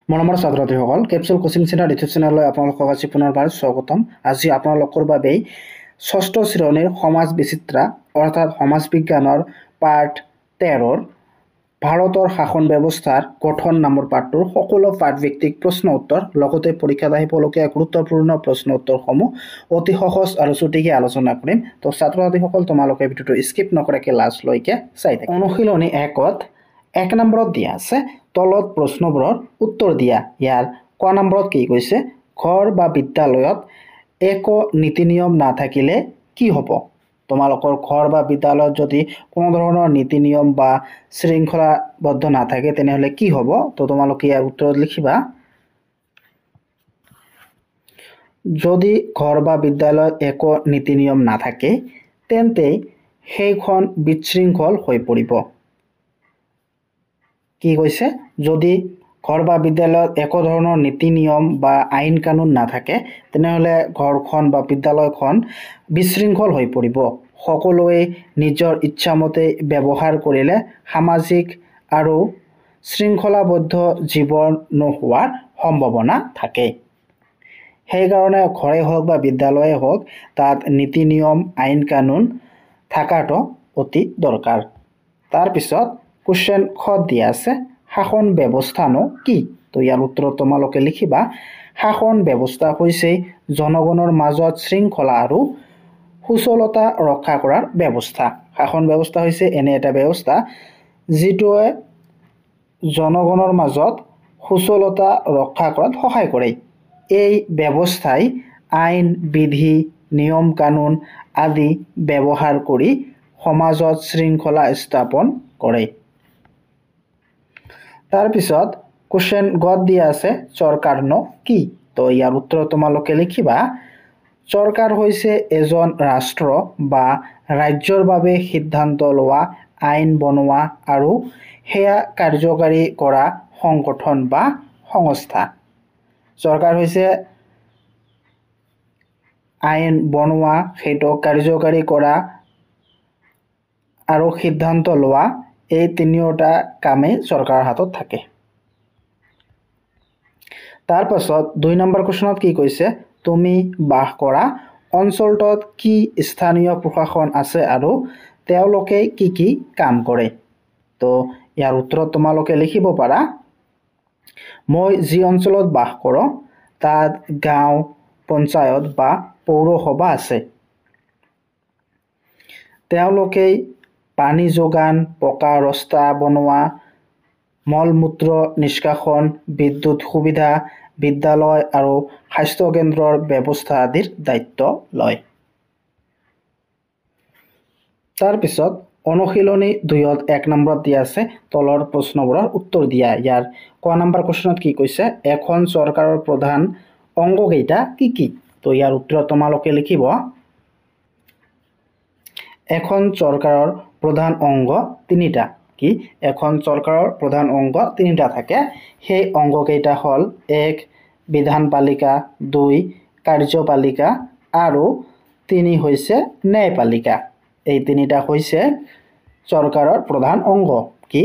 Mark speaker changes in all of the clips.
Speaker 1: মৰমৰ ছাত্ৰ-ছাত্ৰীসকল capsule coaching centre YouTube চেনেললৈ আপোনালোকক আজি পুনৰবাৰ স্বাগতম। আজি আপোনালোকৰ বাবে ষষ্ঠ শ্ৰেণীৰ সমাজ বিচিত্ৰা অৰ্থাৎ সমাজ বিজ্ঞানৰ পাৰ্ট 13 ভাৰতৰ শাসন ব্যৱস্থাৰ গঠন নামৰ পাঠটোৰ সকলো পাঠভিত্তিক প্ৰশ্ন উত্তৰ লগতে পৰীক্ষাত আহিবলগীয়া গুৰুত্বপূৰ্ণ প্ৰশ্ন উত্তৰসমূহ অতি সহজ আৰু চুটিকৈ আলোচনা কৰিম। তো ছাত্ৰ-ছাত্ৰীসকল তোমালোকে ভিডিঅ'টো স্কিপ নকৰাকৈ লাষ্টলৈকে চাই থাকা। অনুশীলনী 1ত 1 নম্বৰত দিয়া আছে তলত প্ৰশ্নবোৰৰ উত্তৰ দিয়া। ইয়াৰ ক নম্বৰত কি কৈছে, ঘৰ বা বিদ্যালয়ত একো নীতি নিয়ম নাথাকিলে কি হ'ব? তোমালোকৰ ঘৰ বা বিদ্যালয়ত যদি কোনো ধৰণৰ নীতি নিয়ম বা শৃংখলাবদ্ধ নাথাকে তেনেহ'লে কি হ'ব? তো তোমালোকে ইয়াৰ উত্তৰত লিখিবা, যদি ঘৰ বা বিদ্যালয়ত একো নীতি নিয়ম নাথাকে তেন্তে সেইখন বিশৃংখল হৈ পৰিব। কি কৈছে, যদি ঘৰ বা বিদ্যালয়ত একো ধৰণৰ নীতি নিয়ম বা আইন কানুন নাথাকে তেনেহ'লে ঘৰখন বা বিদ্যালয়খন বিশৃংখল হৈ পৰিব। সকলোৱে নিজৰ ইচ্ছামতে ব্যৱহাৰ কৰিলে সামাজিক আৰু শৃংখলাবদ্ধ জীৱন নোহোৱাৰ সম্ভাৱনা থাকে। সেইকাৰণে ঘৰে হওক বা বিদ্যালয়ে হওক তাত নীতি নিয়ম আইন কানুন থকাটো অতি দৰকাৰ। তাৰপিছত কুৱেশ্যন খ দিয়া আছে শাসন ব্যৱস্থানো কি? তো ইয়াৰ উত্তৰত তোমালোকে লিখিবা, শাসন ব্যৱস্থা হৈছে জনগণৰ মাজত শৃংখলা আৰু সুচলতা ৰক্ষা কৰাৰ ব্যৱস্থা। শাসন ব্যৱস্থা হৈছে এনে এটা ব্যৱস্থা যিটোৱে জনগণৰ মাজত সুচলতা ৰক্ষা কৰাত সহায় কৰে। এই ব্যৱস্থাই আইন বিধি নিয়ম কানুন আদি ব্যৱহাৰ কৰি সমাজত শৃংখলা স্থাপন কৰে। তাৰপিছত কুৱেশ্যন গত দিয়া আছে চৰকাৰনো কি? তো ইয়াৰ উত্তৰত তোমালোকে লিখিবা, চৰকাৰ হৈছে এজন ৰাষ্ট্ৰ বা ৰাজ্যৰ বাবে সিদ্ধান্ত লোৱা, আইন বনোৱা আৰু সেয়া কাৰ্যকাৰী কৰা সংগঠন বা সংস্থা। চৰকাৰ হৈছে আইন বনোৱা, সেইটো কাৰ্যকাৰী কৰা আৰু সিদ্ধান্ত লোৱা, এই তিনিওটা কামেই চৰকাৰৰ হাতত থাকে। তাৰপাছত 2 নম্বৰ কুৱেশ্যনত কি কৈছে, তুমি বাস কৰা অঞ্চলটোত কি স্থানীয় প্ৰশাসন আছে আৰু তেওঁলোকে কি কি কাম কৰে? তো ইয়াৰ উত্তৰত তোমালোকে লিখিব পাৰা, মই যি অঞ্চলত বাস কৰোঁ তাত গাঁও পঞ্চায়ত বা পৌৰসভা আছে। তেওঁলোকে পানী যোগান, পকা ৰাস্তা বনোৱা, মল-মূত্ৰ নিষ্কাশন, বিদ্যুৎ সুবিধা, বিদ্যালয় আৰু স্বাস্থ্য কেন্দ্ৰৰ ব্যৱস্থা আদিৰ দায়িত্ব লয়। তাৰপিছত অনুশীলনী 2ত 1 নম্বৰত দিয়া আছে তলৰ প্ৰশ্নবোৰৰ উত্তৰ দিয়া। ইয়াৰ ক নম্বৰ কুৱেশ্যনত কি কৈছে, এখন চৰকাৰৰ প্ৰধান অংগ কেইটা কি কি? তো ইয়াৰ উত্তৰত তোমালোকে লিখিব, এখন চৰকাৰৰ প্ৰধান অংগ 3টা। কি? এখন চৰকাৰৰ প্ৰধান অংগ 3টা থাকে। সেই অংগ কেইটা হ'ল 1 বিধানপালিকা, 2 কাৰ্যপালিকা আৰু 3 হৈছে ন্যায়পালিকা। এই 3টা হৈছে চৰকাৰৰ প্ৰধান অংগ। কি?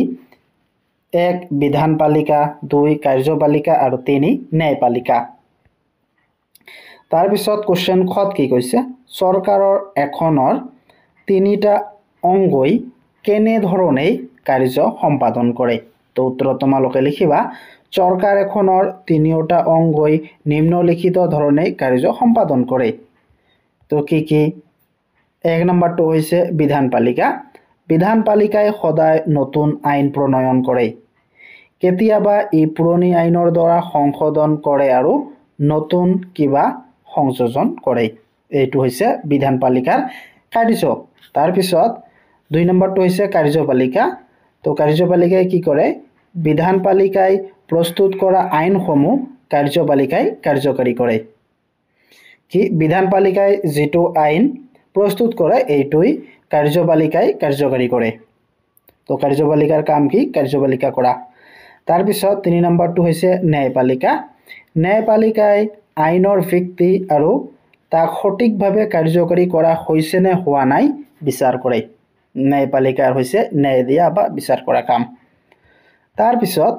Speaker 1: 1 বিধানপালিকা, 2 কাৰ্যপালিকা আৰু 3 ন্যায়পালিকা। তাৰপিছত কুৱেশ্যন খত কি কৈছে, চৰকাৰৰ এখনৰ 3টা অংগই কেনেধৰণে কাৰ্য সম্পাদন কৰে? তো উত্তৰত তোমালোকে লিখিবা, চৰকাৰ এখনৰ 3টা অংগই নিম্নলিখিত ধৰণে কাৰ্য সম্পাদন কৰে। তো কি কি? 1 নম্বৰটো হৈছে বিধানপালিকা। বিধানপালিকাই সদায় নতুন আইন প্ৰণয়ন কৰে। কেতিয়াবা ই পুৰণি আইনৰ দ্বাৰা সংশোধন কৰে আৰু নতুন কিবা সংযোজন কৰে। এইটো হৈছে বিধানপালিকাৰ কাৰ্য। তাৰপিছত 2 নম্বৰটো হৈছে কাৰ্যপালিকা। তো কাৰ্যপালিকাই কি কৰে? বিধানপালিকাই প্ৰস্তুত কৰা আইনসমূহ কাৰ্যপালিকাই কাৰ্যকাৰী কৰে। কি? বিধানপালিকাই যিটো আইন প্ৰস্তুত কৰে এইটোই কাৰ্যপালিকাই কাৰ্যকাৰী কৰে। তো কাৰ্যপালিকাৰ কাম কি? কাৰ্যপালিকা কৰা। তাৰপিছত 3 নম্বৰটো হৈছে ন্যায়পালিকা। ন্যায়পালিকাই আইনৰ ভিত্তি আৰু তাক সঠিকভাৱে কাৰ্যকাৰী কৰা হৈছে নে হোৱা নাই বিচাৰ কৰে। ন্যায়পালিকাৰ হৈছে ন্যায় দিয়া বা বিচাৰ কৰা কাম। তাৰপিছত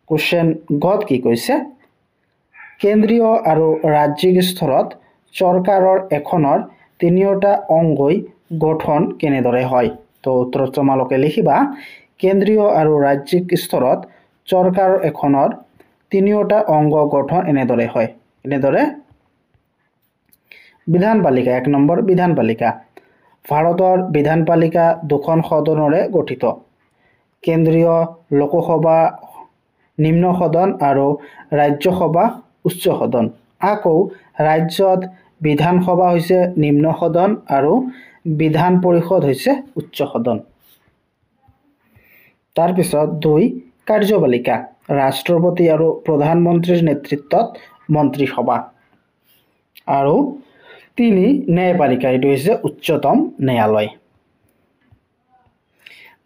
Speaker 1: কোশ্চেন গত কি কৈছে কেন্দ্ৰীয় আৰু ৰাজ্যিক স্তৰত চৰকাৰৰ এখনৰ তিনিওটা অংগই গঠন কেনেদৰে হয় তো উত্তৰত তোমালোকে লিখিবা কেন্দ্ৰীয় আৰু ৰাজ্যিক স্তৰত চৰকাৰৰ এখনৰ তিনিওটা অংগ গঠন এনেদৰে হয় এনেদৰে বিধানপালিকা 1 নম্বৰ বিধানপালিকা ভাৰতৰ বিধানপালিকা দুখন সদনৰে গঠিত কেন্দ্ৰীয় লোকসভা নিম্ন সদন আৰু ৰাজ্যসভা উচ্চ সদন আকৌ ৰাজ্যত বিধানসভা হৈছে নিম্ন সদন আৰু বিধান পৰিষদ হৈছে উচ্চ সদন তাৰ পিছত 2 কাৰ্যপালিকা ৰাষ্ট্ৰপতি আৰু প্ৰধানমন্ত্ৰীৰ নেতৃত্বত মন্ত্ৰীসভা আৰু 3 ন্যায়পালিকা এটো হৈছে উচ্চতম ন্যায়ালয়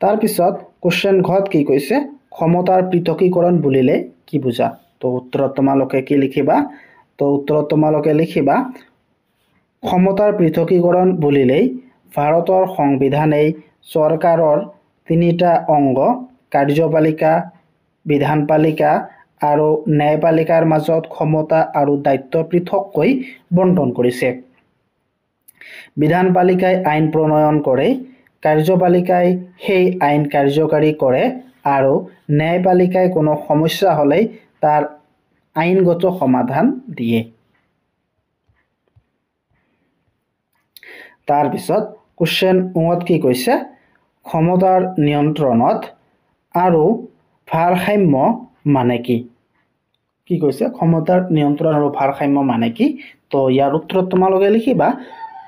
Speaker 1: তাৰ পিছত কোশ্চেন ঘত কি কৈছে ক্ষমতাৰ পৃথকীকৰণ বুলিলে কি বুজা তো উত্তৰত তোমালোকে কি লিখিবা তো উত্তৰত তোমালোকে লিখিবা ক্ষমতাৰ পৃথকীকৰণ বুলিলে ভাৰতৰ সংবিধানে চৰকাৰৰ তিনিটা অংগ কাৰ্যপালিকা বিধানপালিকা আৰু ন্যায়পালিকাৰ মাজত ক্ষমতা আৰু দায়িত্ব পৃথককৈ বণ্টন কৰিছে বিধানপালিকাই আইন প্ৰণয়ন কৰে কাৰ্যপালিকাই সেই আইন কাৰ্যকাৰী কৰে আৰু ন্যায়পালিকাই কোনো সমস্যা হলে তাৰ আইনগত সমাধান দিয়ে তাৰ পিছত কোশ্চেন উঙত কি কৈছে ক্ষমতাৰ নিয়ন্ত্ৰণত আৰু ভাৰসাম্য মানে কি কি কৈছে ক্ষমতাৰ নিয়ন্ত্ৰণ আৰু ভাৰসাম্য মানে কি তো ইয়াৰ উত্তৰত তোমালোকে লিখিবা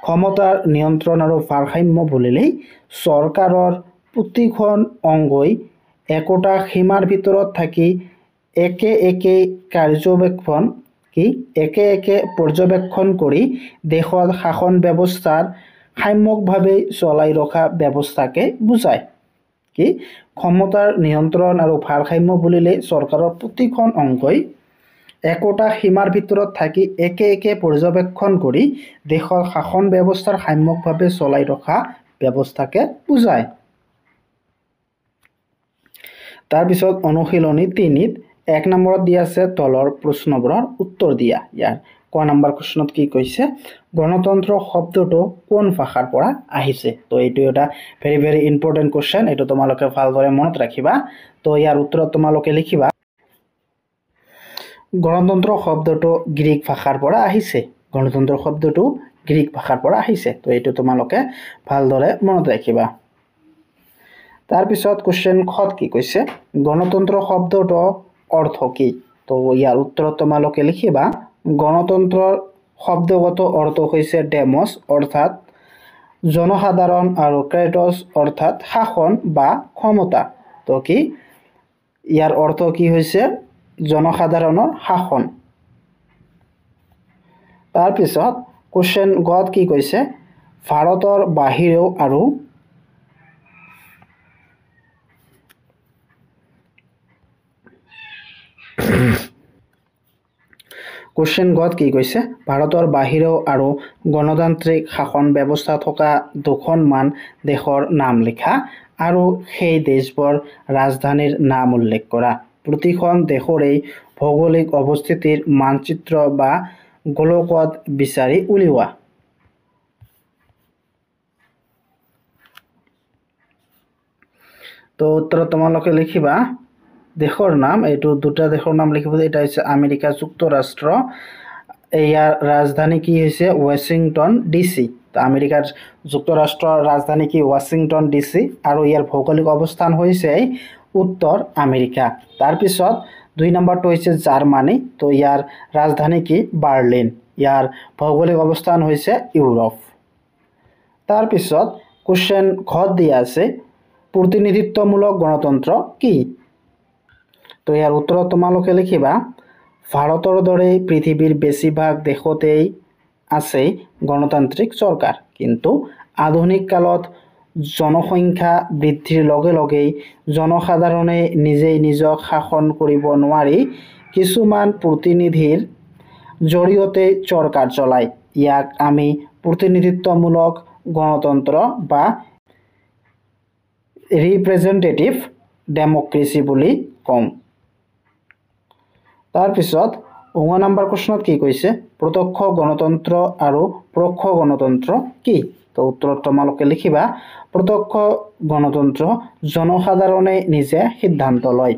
Speaker 1: ক্ষমতাৰ নিয়ন্ত্ৰণ আৰু ভাৰসাম্য বুলিলে চৰকাৰৰ প্ৰতিখন অংগই একোটা সীমাৰ ভিতৰত থাকি একে একে কাৰ্যবেক্ষণ কি একে একে পৰ্যবেক্ষণ কৰি দেশৰ শাসন ব্যৱস্থাৰ সাম্যকভাৱে চলাই ৰখা ব্যৱস্থাকে বুজায় কি ক্ষমতাৰ নিয়ন্ত্ৰণ আৰু ভাৰসাম্য বুলিলে চৰকাৰৰ প্ৰতিখন অংগই একোটা সীমাৰ ভিতৰত থাকি একে একে পৰ্যবেক্ষণ কৰি দেশৰ শাসন ব্যৱস্থাৰ সাম্যকভাৱে চলাই ৰখা ব্যৱস্থাকে বুজায় তাৰ পিছত অনুশীলনী 3 1 নম্বৰত দিয়া আছে তলৰ প্ৰশ্নবোৰৰ উত্তৰ দিয়া ইয়াৰ ক নম্বৰ প্ৰশ্নত কি কৈছে গণতন্ত্ৰ শব্দটো কোন ভাষাৰ পৰা আহিছে তো এইটো এটা ভেৰি ভেৰি ইম্পৰ্টেন্ট কোশ্চেন এটো তোমালোকে ভালদৰে মনত ৰাখিবা তো ইয়াৰ উত্তৰত তোমালোকে লিখিবা গণতন্ত্ৰ শব্দটো গ্ৰীক ভাষাৰ পৰা আহিছে গণতন্ত্ৰ শব্দটো গ্ৰীক ভাষাৰ পৰা আহিছে তো এইটো তোমালোকে ভালদৰে মনত ৰাখিবা তাৰ পিছত কোশ্চেন খত কি কৈছে গণতন্ত্ৰ শব্দটো অৰ্থ কি তো ইয়াৰ উত্তৰত তোমালোকে লিখিবা গণতন্ত্ৰৰ শব্দগত অৰ্থ হৈছে ডেমোস অৰ্থাৎ জনসাধাৰণ আৰু ক্ৰেটস অৰ্থাৎ শাসন বা ক্ষমতা তো কি ইয়াৰ অৰ্থ কি হৈছে জনসাধাৰণৰ শাসন তাৰ পিছত কোশ্চেন গত কি কৈছে ভাৰতৰ বাহিৰেও আৰু কোশ্চেন গত কি কৈছে ভাৰতৰ বাহিৰেও আৰু গণতান্ত্ৰিক শাসন ব্যৱস্থা থকা দুখনমান দেশৰ নাম লিখা আৰু সেই দেশবোৰ ৰাজধানীৰ নাম উল্লেখ কৰা প্ৰতিখন দেশৰে ভৌগোলিক অৱস্থিতিৰ মানচিত্ৰ বা গোলকত বিচাৰি উলিওৱা তো উত্তৰত তোমালোকে লিখিবা দেশৰ নাম এইটো দুটা দেশৰ নাম লিখিব এটা হৈছে আমেৰিকা যুক্তৰাষ্ট্ৰ ইয়াৰ ৰাজধানী কি হৈছে ৱাশ্বিংটন ডিসি তো আমেৰিকাৰ যুক্তৰাষ্ট্ৰৰ ৰাজধানী কি ৱাশ্বিংটন ডিসি আৰু ইয়াৰ ভৌগোলিক অৱস্থান হৈছে উত্তৰ আমেৰিকা তাৰ পিছত 2 নম্বৰটো হৈছে জাৰ্মানী তো ইয়াৰ ৰাজধানী কি বাৰ্লিন ইয়াৰ ভৌগোলিক অৱস্থান হৈছে ইউৰোপ তাৰ পিছত কোশ্চেন ঘত দিয়া আছে প্ৰতিনিধিত্বমূলক গণতন্ত্ৰ কি তো ইয়াৰ উত্তৰত তোমালোকে লিখিবা ভাৰতৰ দৰে পৃথিৱীৰ বেছিভাগ দেশতেই আছে গণতান্ত্ৰিক চৰকাৰ কিন্তু আধুনিক কালত জনসংখ্যা বৃদ্ধিৰ লগে লগে জনসাধাৰণে নিজেই নিজক শাসন কৰিব নোৱাৰি কিছুমান প্ৰতিনিধিৰ জৰিয়তে চৰকাৰ চলায় ইয়াক আমি প্ৰতিনিধিত্বমূলক গণতন্ত্ৰ বা ৰিপ্ৰেজেন্টেটিভ ডেমক্ৰেসি বুলি কওঁ তাৰপিছত 9 নম্বৰ প্ৰশ্নত কি কৈছে প্ৰত্যক্ষ গণতন্ত্ৰ আৰু পৰোক্ষ গণতন্ত্ৰ কি তো উত্তৰত তোমালোকে লিখিবা প্ৰত্যক্ষ গণতন্ত্ৰ জনসাধাৰণে নিজে সিদ্ধান্ত লয়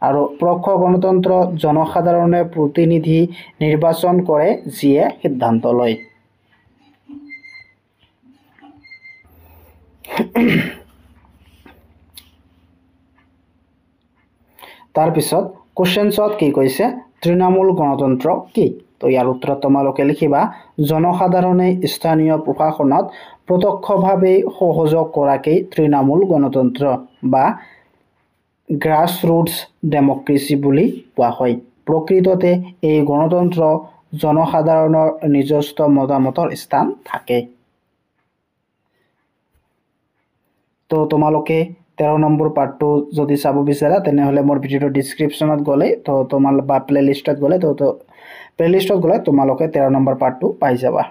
Speaker 1: আৰু পৰোক্ষ গণতন্ত্ৰ জনসাধাৰণে প্ৰতিনিধি নিৰ্বাচন কৰে যিয়ে সিদ্ধান্ত লয় তাৰপিছত কোৱেশ্চনছত কি কৈছে তৃণমূল গণতন্ত্ৰ কি তো ইয়াৰ উত্তৰত তোমালোকে লিখিবা জনসাধাৰণে স্থানীয় প্ৰশাসনত প্ৰত্যক্ষভাৱে সহযোগ কৰাকেই তৃণমূল গণতন্ত্ৰ বা গ্ৰাছৰুটছ ডেমক্ৰেসি বুলি কোৱা হয় প্ৰকৃততে এই গণতন্ত্ৰ জনসাধাৰণৰ নিজস্ব মতামতৰ স্থান থাকে তো তোমালোকে 13 নম্বৰ পাৰ্টটো যদি চাব বিচাৰা তেনেহলে মোৰ ভিডিওৰ ডেসক্ৰিপচনত গলে তো তোমাল বা প্লেলিষ্টত গলে তো প্লেলিষ্টত গলে তোমালোকে 13 নম্বৰ পাৰ্টটো পাই যাবা